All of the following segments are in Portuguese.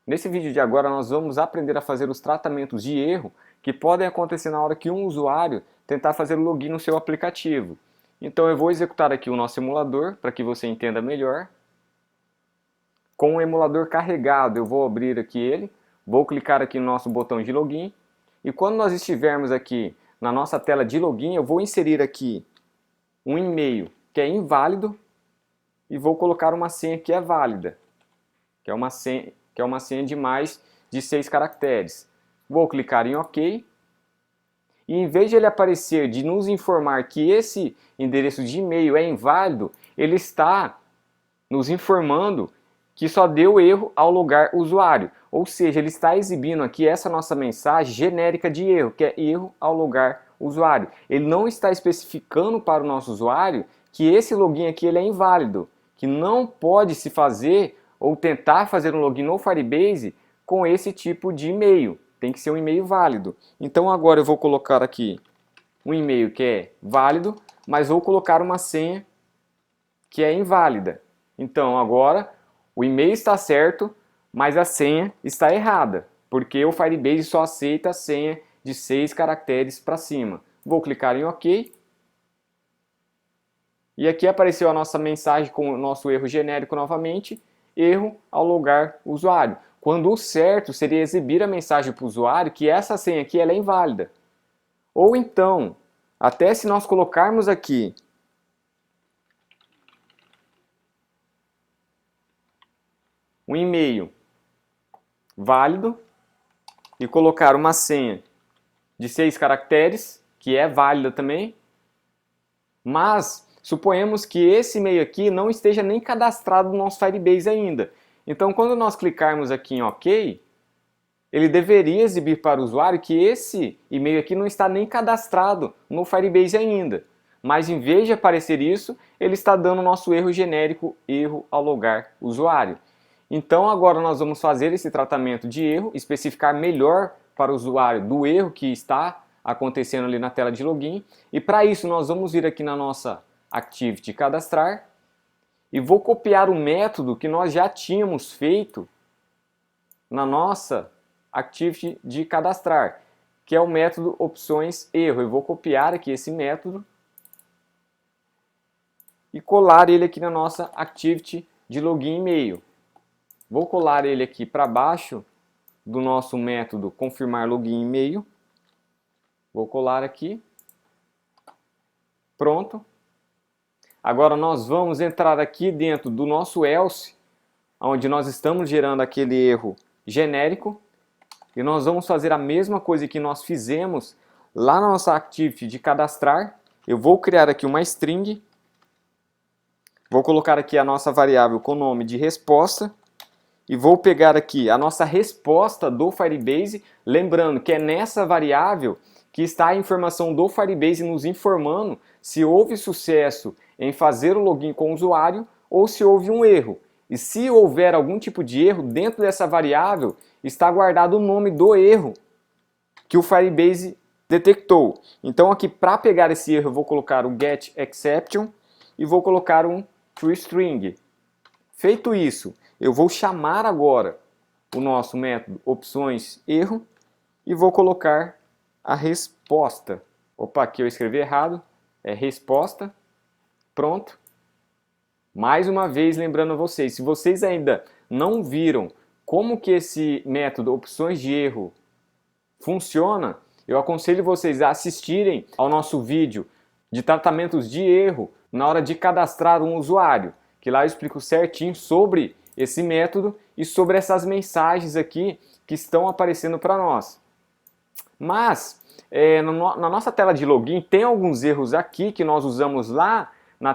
Nesse vídeo de agora nós vamos aprender a fazer os tratamentos de erro que podem acontecer na hora que um usuário tentar fazer o login no seu aplicativo. Então eu vou executar aqui o nosso emulador para que você entenda melhor. Com o emulador carregado eu vou abrir aqui ele, vou clicar aqui no nosso botão de login e quando nós estivermos aqui na nossa tela de login eu vou inserir aqui um e-mail que é inválido e vou colocar uma senha que é válida, que é uma senha de mais de 6 caracteres. Vou clicar em OK. E em vez de ele aparecer de nos informar que esse endereço de e-mail é inválido, ele está nos informando que só deu erro ao logar usuário. Ou seja, ele está exibindo aqui essa nossa mensagem genérica de erro, que é erro ao logar usuário. Ele não está especificando para o nosso usuário que esse login aqui ele é inválido, que não pode se fazer ou tentar fazer um login no Firebase com esse tipo de e-mail. Tem que ser um e-mail válido. Então agora eu vou colocar aqui um e-mail que é válido, mas vou colocar uma senha que é inválida. Então agora o e-mail está certo, mas a senha está errada, porque o Firebase só aceita a senha de 6 caracteres para cima. Vou clicar em OK. E aqui apareceu a nossa mensagem com o nosso erro genérico novamente, erro ao logar o usuário. Quando o certo seria exibir a mensagem para o usuário que essa senha aqui ela é inválida. Ou então, até se nós colocarmos aqui um e-mail válido e colocar uma senha de 6 caracteres, que é válida também, mas suponhamos que esse e-mail aqui não esteja nem cadastrado no nosso Firebase ainda. Então, quando nós clicarmos aqui em OK, ele deveria exibir para o usuário que esse e-mail aqui não está nem cadastrado no Firebase ainda. Mas em vez de aparecer isso, ele está dando o nosso erro genérico, erro ao logar usuário. Então agora nós vamos fazer esse tratamento de erro, especificar melhor para o usuário do erro que está acontecendo ali na tela de login. E para isso nós vamos vir aqui na nossa Activity cadastrar e vou copiar o método que nós já tínhamos feito na nossa Activity de cadastrar, que é o método opções erro. Eu vou copiar aqui esse método e colar ele aqui na nossa Activity de login e-mail. Vou colar ele aqui para baixo do nosso método confirmar login e-mail. Vou colar aqui. Pronto. Agora nós vamos entrar aqui dentro do nosso else, onde nós estamos gerando aquele erro genérico. E nós vamos fazer a mesma coisa que nós fizemos lá na nossa Activity de cadastrar. Eu vou criar aqui uma string. Vou colocar aqui a nossa variável com o nome de resposta. E vou pegar aqui a nossa resposta do Firebase, lembrando que é nessa variável que está a informação do Firebase nos informando se houve sucesso em fazer o login com o usuário ou se houve um erro. E se houver algum tipo de erro, dentro dessa variável está guardado o nome do erro que o Firebase detectou. Então aqui para pegar esse erro eu vou colocar o getException e vou colocar um toString. Feito isso, eu vou chamar agora o nosso método opções erro e vou colocar a resposta. Opa, aqui eu escrevi errado, é resposta. Pronto. Mais uma vez lembrando a vocês, se vocês ainda não viram como que esse método opções de erro funciona, eu aconselho vocês a assistirem ao nosso vídeo de tratamentos de erro na hora de cadastrar um usuário, que lá eu explico certinho sobre esse método e sobre essas mensagens aqui que estão aparecendo para nós. Mas na nossa tela de login tem alguns erros aqui que nós usamos lá na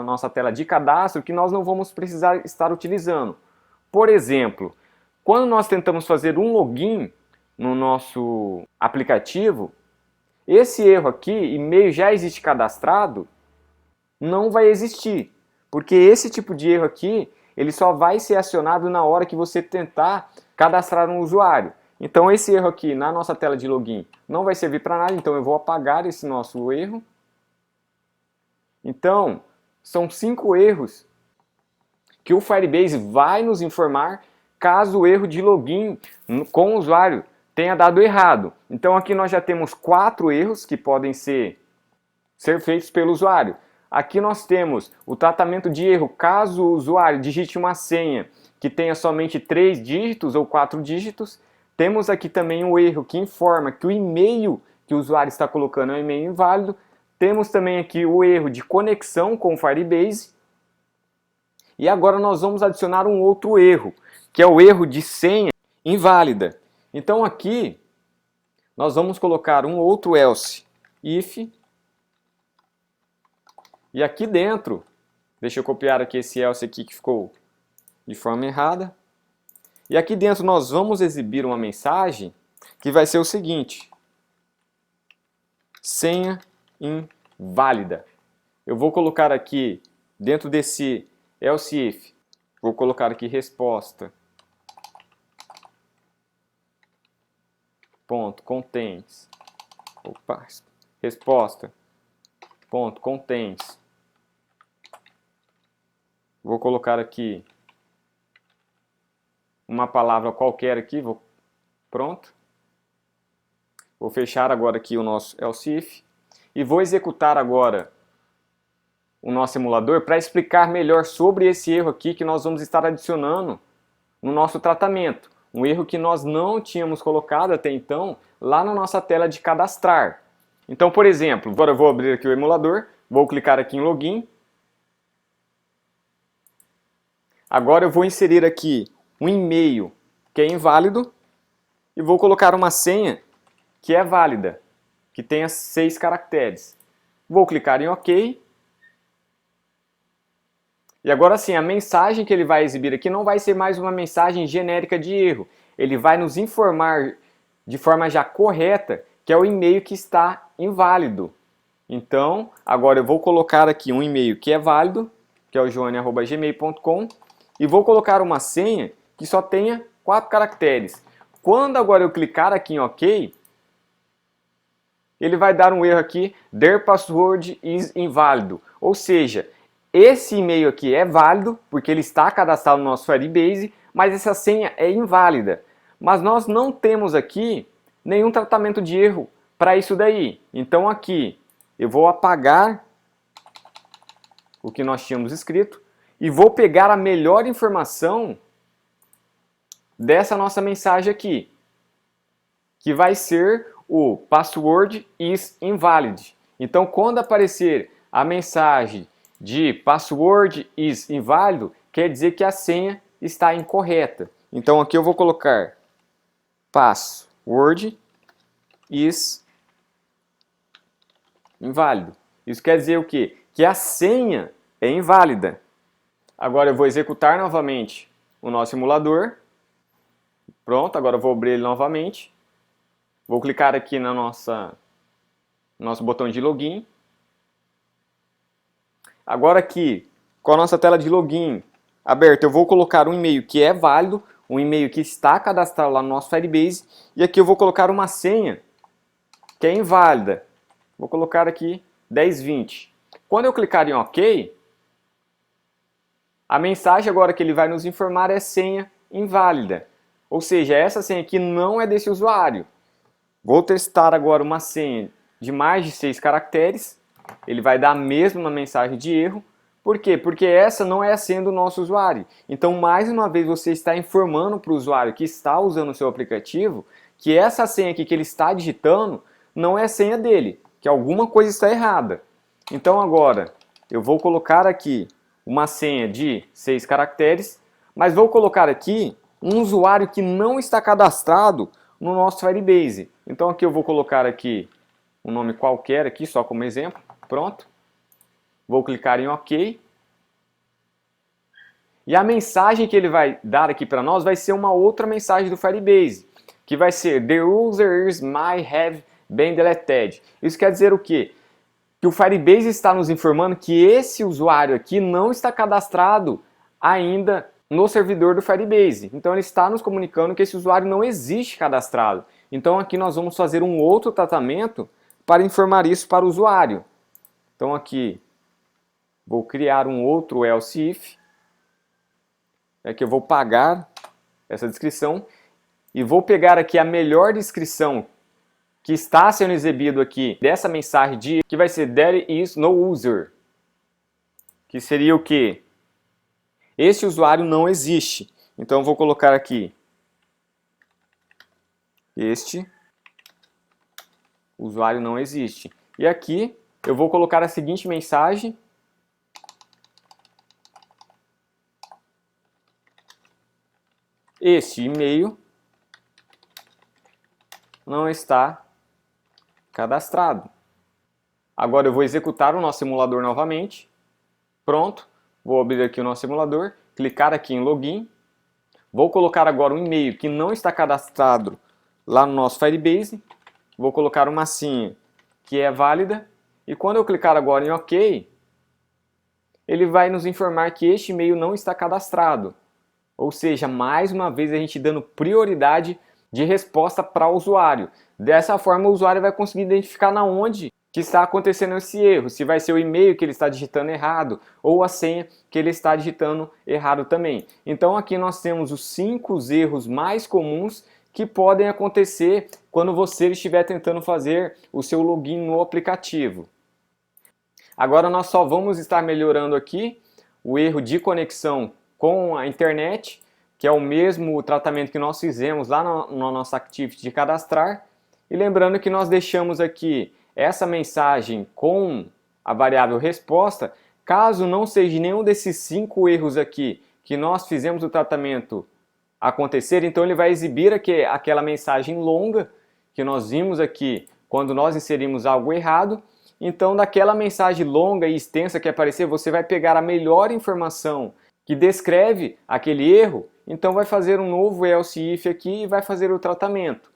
nossa tela de cadastro que nós não vamos precisar estar utilizando. Por exemplo, quando nós tentamos fazer um login no nosso aplicativo, esse erro aqui, e-mail já existe cadastrado, não vai existir. Porque esse tipo de erro aqui, ele só vai ser acionado na hora que você tentar cadastrar um usuário. Então esse erro aqui na nossa tela de login não vai servir para nada, então eu vou apagar esse nosso erro. Então, são 5 erros que o Firebase vai nos informar caso o erro de login com o usuário tenha dado errado. Então aqui nós já temos 4 erros que podem ser feitos pelo usuário. Aqui nós temos o tratamento de erro caso o usuário digite uma senha que tenha somente 3 dígitos ou 4 dígitos. Temos aqui também o erro que informa que o e-mail que o usuário está colocando é um e-mail inválido. Temos também aqui o erro de conexão com o Firebase. E agora nós vamos adicionar um outro erro, que é o erro de senha inválida. Então aqui nós vamos colocar um outro else if. E aqui dentro, deixa eu copiar aqui esse else aqui que ficou de forma errada. E aqui dentro nós vamos exibir uma mensagem que vai ser o seguinte: senha inválida. Eu vou colocar aqui dentro desse else if, vou colocar aqui resposta ponto contains, opa, resposta ponto contains. Vou colocar aqui uma palavra qualquer aqui, pronto. Vou fechar agora aqui o nosso else if e vou executar agora o nosso emulador para explicar melhor sobre esse erro aqui que nós vamos estar adicionando no nosso tratamento. Um erro que nós não tínhamos colocado até então lá na nossa tela de cadastrar. Então, por exemplo, agora eu vou abrir aqui o emulador, vou clicar aqui em login. Agora eu vou inserir aqui um e-mail que é inválido e vou colocar uma senha que é válida, que tenha 6 caracteres. Vou clicar em OK. E agora sim, a mensagem que ele vai exibir aqui não vai ser mais uma mensagem genérica de erro. Ele vai nos informar de forma já correta que é o e-mail que está inválido. Então, agora eu vou colocar aqui um e-mail que é válido, que é o joane@gmail.com, e vou colocar uma senha que só tenha 4 caracteres. Quando agora eu clicar aqui em OK, ele vai dar um erro aqui, their password is inválido. Ou seja, esse e-mail aqui é válido, porque ele está cadastrado no nosso Firebase, mas essa senha é inválida. Mas nós não temos aqui nenhum tratamento de erro para isso daí. Então aqui eu vou apagar o que nós tínhamos escrito e vou pegar a melhor informação dessa nossa mensagem aqui, que vai ser o password is invalid. Então quando aparecer a mensagem de password is inválido, quer dizer que a senha está incorreta. Então aqui eu vou colocar password is inválido. Isso quer dizer o quê? Que a senha é inválida. Agora eu vou executar novamente o nosso emulador. Pronto, agora eu vou abrir ele novamente. Vou clicar aqui na nosso botão de login. Agora aqui, com a nossa tela de login aberta, eu vou colocar um e-mail que é válido, um e-mail que está cadastrado lá no nosso Firebase, e aqui eu vou colocar uma senha que é inválida. Vou colocar aqui 1020. Quando eu clicar em OK, a mensagem agora que ele vai nos informar é senha inválida. Ou seja, essa senha aqui não é desse usuário. Vou testar agora uma senha de mais de 6 caracteres. Ele vai dar a mesma mensagem de erro. Por quê? Porque essa não é a senha do nosso usuário. Então, mais uma vez, você está informando para o usuário que está usando o seu aplicativo que essa senha aqui que ele está digitando não é a senha dele, que alguma coisa está errada. Então, agora, eu vou colocar aqui uma senha de 6 caracteres, mas vou colocar aqui um usuário que não está cadastrado no nosso Firebase. Então, aqui eu vou colocar aqui um nome qualquer aqui, só como exemplo. Pronto. Vou clicar em OK. E a mensagem que ele vai dar aqui para nós vai ser uma outra mensagem do Firebase, que vai ser The users might have been deleted. Isso quer dizer o quê? Que o Firebase está nos informando que esse usuário aqui não está cadastrado ainda no servidor do Firebase. Então ele está nos comunicando que esse usuário não existe cadastrado. Então aqui nós vamos fazer um outro tratamento para informar isso para o usuário. Então aqui vou criar um outro else if. Aqui eu vou pagar essa descrição, e vou pegar aqui a melhor descrição que está sendo exibido aqui dessa mensagem de que vai ser there is no user, que seria o que? Este usuário não existe. Então eu vou colocar aqui este usuário não existe. E aqui eu vou colocar a seguinte mensagem: este e-mail não está cadastrado. Agora eu vou executar o nosso simulador novamente. Pronto, vou abrir aqui o nosso simulador, clicar aqui em login. Vou colocar agora um e-mail que não está cadastrado lá no nosso Firebase. Vou colocar uma senha que é válida. E quando eu clicar agora em OK, ele vai nos informar que este e-mail não está cadastrado. Ou seja, mais uma vez a gente dando prioridade de resposta para o usuário. Dessa forma o usuário vai conseguir identificar na onde que está acontecendo esse erro. Se vai ser o e-mail que ele está digitando errado ou a senha que ele está digitando errado também. Então aqui nós temos os 5 erros mais comuns que podem acontecer quando você estiver tentando fazer o seu login no aplicativo. Agora nós só vamos estar melhorando aqui o erro de conexão com a internet, que é o mesmo tratamento que nós fizemos lá no nosso Activity de cadastrar. E lembrando que nós deixamos aqui essa mensagem com a variável resposta, caso não seja nenhum desses 5 erros aqui que nós fizemos o tratamento acontecer, então ele vai exibir aqui aquela mensagem longa que nós vimos aqui quando nós inserimos algo errado. Então daquela mensagem longa e extensa que aparecer, você vai pegar a melhor informação que descreve aquele erro, então vai fazer um novo else if aqui e vai fazer o tratamento.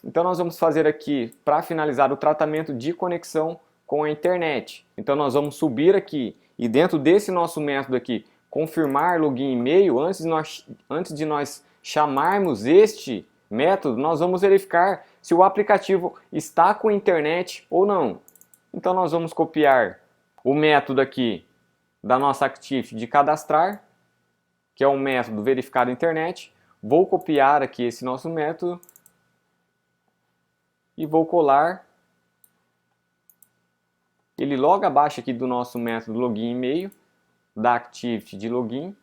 Então nós vamos fazer aqui, para finalizar, o tratamento de conexão com a internet. Então nós vamos subir aqui e dentro desse nosso método aqui, confirmar login e-mail, antes de nós chamarmos este método, nós vamos verificar se o aplicativo está com internet ou não. Então nós vamos copiar o método aqui da nossa Activity de cadastrar, que é o método verificar a internet. Vou copiar aqui esse nosso método e vou colar ele logo abaixo aqui do nosso método login e-mail, da Activity de login.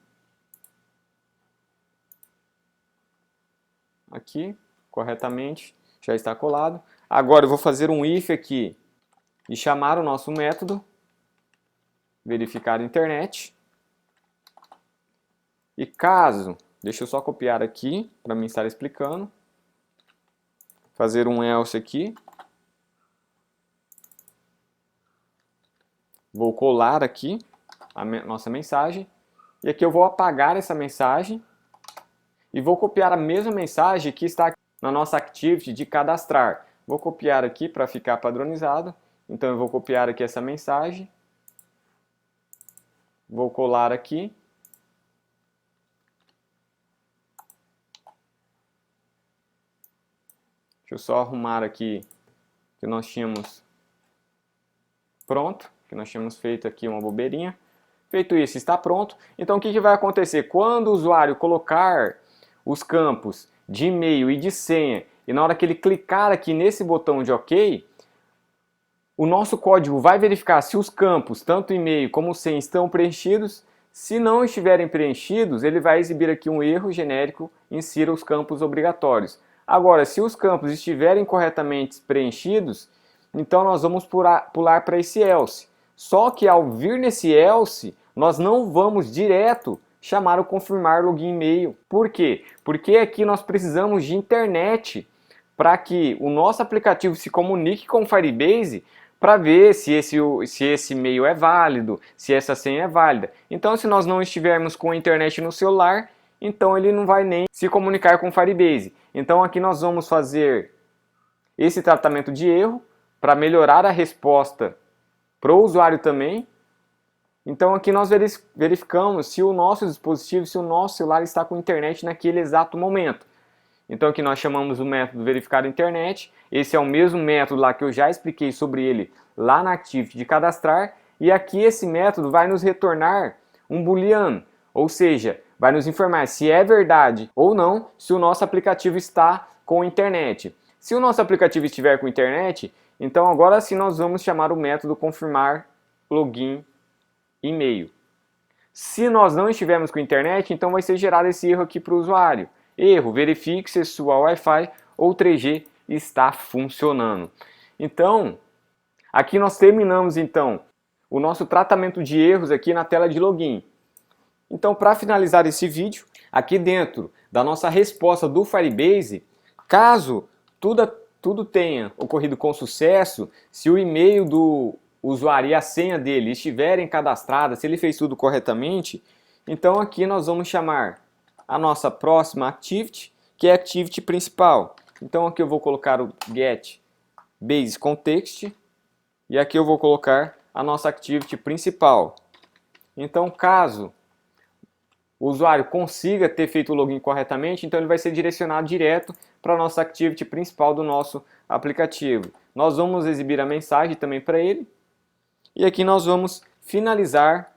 Aqui, corretamente, já está colado. Agora eu vou fazer um if aqui e chamar o nosso método verificar a internet. E caso, deixa eu só copiar aqui para mim estar explicando, fazer um else aqui, vou colar aqui a nossa mensagem, e aqui eu vou apagar essa mensagem e vou copiar a mesma mensagem que está na nossa Activity de cadastrar. Vou copiar aqui para ficar padronizado, então eu vou copiar aqui essa mensagem, vou colar aqui, deixa eu só arrumar aqui que nós tínhamos pronto, que nós tínhamos feito aqui uma bobeirinha. Feito isso, está pronto. Então o que vai acontecer? Quando o usuário colocar os campos de e-mail e de senha, e na hora que ele clicar aqui nesse botão de OK, o nosso código vai verificar se os campos, tanto e-mail como senha, estão preenchidos. Se não estiverem preenchidos, ele vai exibir aqui um erro genérico, insira os campos obrigatórios. Agora, se os campos estiverem corretamente preenchidos, então nós vamos pular para esse else. Só que ao vir nesse else, nós não vamos direto chamar o confirmar login e-mail. Por quê? Porque aqui nós precisamos de internet para que o nosso aplicativo se comunique com o Firebase para ver se esse e-mail é válido, se essa senha é válida. Então, se nós não estivermos com a internet no celular, então ele não vai nem se comunicar com o Firebase. Então aqui nós vamos fazer esse tratamento de erro para melhorar a resposta para o usuário também. Então aqui nós verificamos se o nosso dispositivo, se o nosso celular está com internet naquele exato momento. Então aqui nós chamamos o método verificar a internet. Esse é o mesmo método lá que eu já expliquei sobre ele lá na Activity de cadastrar. E aqui esse método vai nos retornar um booleano, ou seja, vai nos informar se é verdade ou não se o nosso aplicativo está com internet. Se o nosso aplicativo estiver com internet, então agora sim nós vamos chamar o método confirmar login e-mail. Se nós não estivermos com internet, então vai ser gerado esse erro aqui para o usuário. Erro, verifique se sua Wi-Fi ou 3G está funcionando. Então, aqui nós terminamos então o nosso tratamento de erros aqui na tela de login. Então, para finalizar esse vídeo, aqui dentro da nossa resposta do Firebase, caso tudo tenha ocorrido com sucesso, se o e-mail do usuário e a senha dele estiverem cadastradas, se ele fez tudo corretamente, então aqui nós vamos chamar a nossa próxima activity, que é a activity principal. Então aqui eu vou colocar o get base context e aqui eu vou colocar a nossa activity principal. Então caso o usuário consiga ter feito o login corretamente, então ele vai ser direcionado direto para a nossa activity principal do nosso aplicativo. Nós vamos exibir a mensagem também para ele. E aqui nós vamos finalizar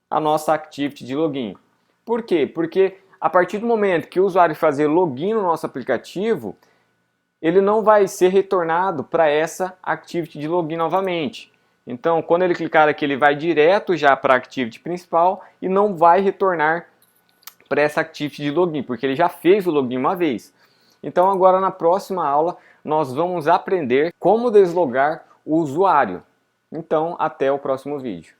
a nossa activity de login. Por quê? Porque a partir do momento que o usuário fazer login no nosso aplicativo, ele não vai ser retornado para essa activity de login novamente. Então, quando ele clicar aqui, ele vai direto já para a activity principal e não vai retornar para essa activity de login, porque ele já fez o login uma vez. Então, agora na próxima aula, nós vamos aprender como deslogar o usuário. Então, até o próximo vídeo.